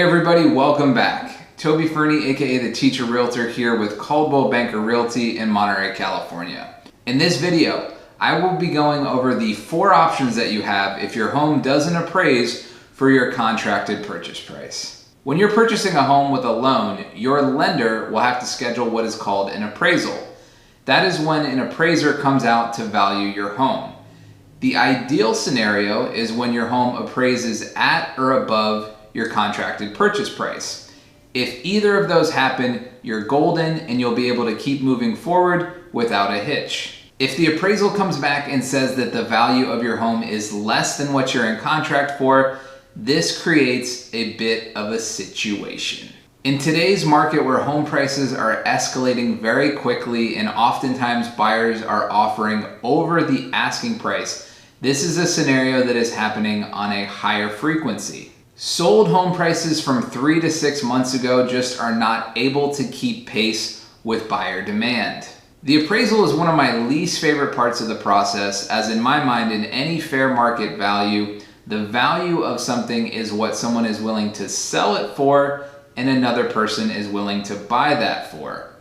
everybody, welcome back. Toby Fernie, aka the Teacher Realtor, here with Caldwell Banker Realty in Monterey, California. In this video, I will be going over the 4 options that you have if your home doesn't appraise for your contracted purchase price. When you're purchasing a home with a loan, your lender will have to schedule what is called an appraisal. That is when an appraiser comes out to value your home. The ideal scenario is when your home appraises at or above your contracted purchase price. If either of those happen, you're golden and you'll be able to keep moving forward without a hitch. If the appraisal comes back and says that the value of your home is less than what you're in contract for, this creates a bit of a situation. In today's market where home prices are escalating very quickly and oftentimes buyers are offering over the asking price, this is a scenario that is happening on a higher frequency. Sold home prices from 3 to 6 months ago just are not able to keep pace with buyer demand. The appraisal is one of my least favorite parts of the process, as in my mind, in any fair market value, the value of something is what someone is willing to sell it for and another person is willing to buy that for.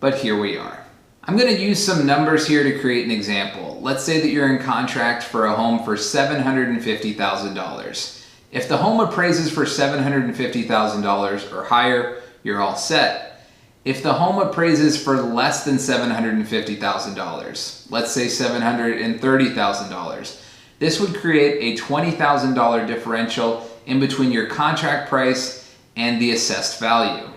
But here we are. I'm going to use some numbers here to create an example. Let's say that you're in contract for a home for $750,000. If the home appraises for $750,000 or higher, you're all set. If the home appraises for less than $750,000, let's say $730,000, this would create a $20,000 differential in between your contract price and the assessed value.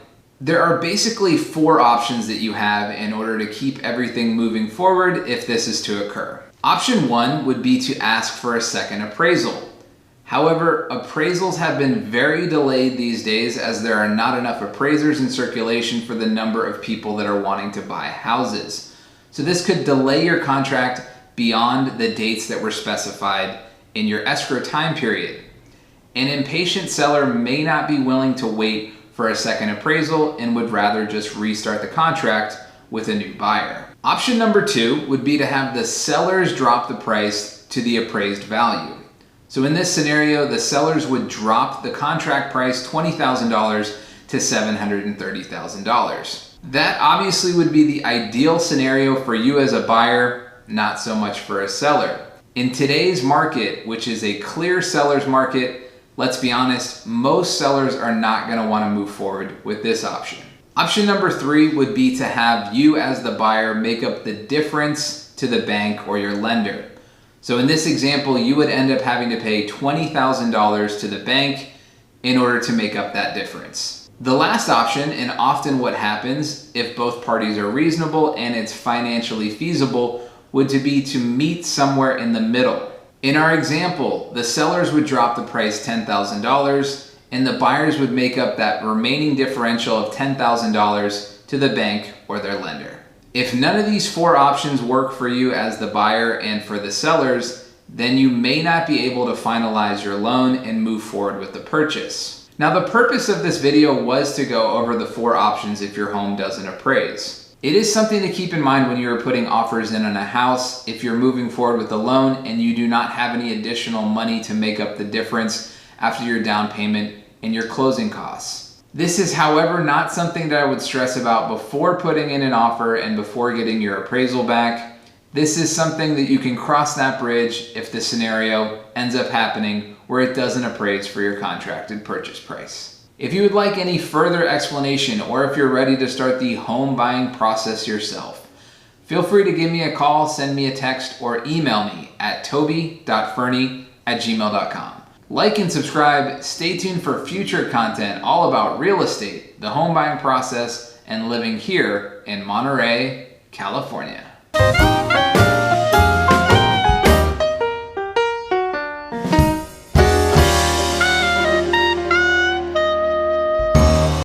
There are basically 4 options that you have in order to keep everything moving forward if this is to occur. Option 1 would be to ask for a second appraisal. However, appraisals have been very delayed these days as there are not enough appraisers in circulation for the number of people that are wanting to buy houses. So this could delay your contract beyond the dates that were specified in your escrow time period. An impatient seller may not be willing to wait for a second appraisal and would rather just restart the contract with a new buyer. Option number 2 would be to have the sellers drop the price to the appraised value. So in this scenario, the sellers would drop the contract price $20,000 to $730,000. That obviously would be the ideal scenario for you as a buyer, not so much for a seller. In today's market, which is a clear seller's market, let's be honest, most sellers are not going to want to move forward with this option. Option number 3 would be to have you as the buyer make up the difference to the bank or your lender. So in this example, you would end up having to pay $20,000 to the bank in order to make up that difference. The last option, and often what happens if both parties are reasonable and it's financially feasible, would be to meet somewhere in the middle. In our example, the sellers would drop the price $10,000 and the buyers would make up that remaining differential of $10,000 to the bank or their lender. If none of these 4 options work for you as the buyer and for the sellers, then you may not be able to finalize your loan and move forward with the purchase. Now, the purpose of this video was to go over the 4 options if your home doesn't appraise. It is something to keep in mind when you're putting offers in on a house if you're moving forward with a loan and you do not have any additional money to make up the difference after your down payment and your closing costs. This is, however, not something that I would stress about before putting in an offer and before getting your appraisal back. This is something that you can cross that bridge if the scenario ends up happening where it doesn't appraise for your contracted purchase price. If you would like any further explanation or if you're ready to start the home buying process yourself, feel free to give me a call, send me a text, or email me at toby.fernie@gmail.com. Like and subscribe, stay tuned for future content all about real estate, the home buying process, and living here in Monterey, California.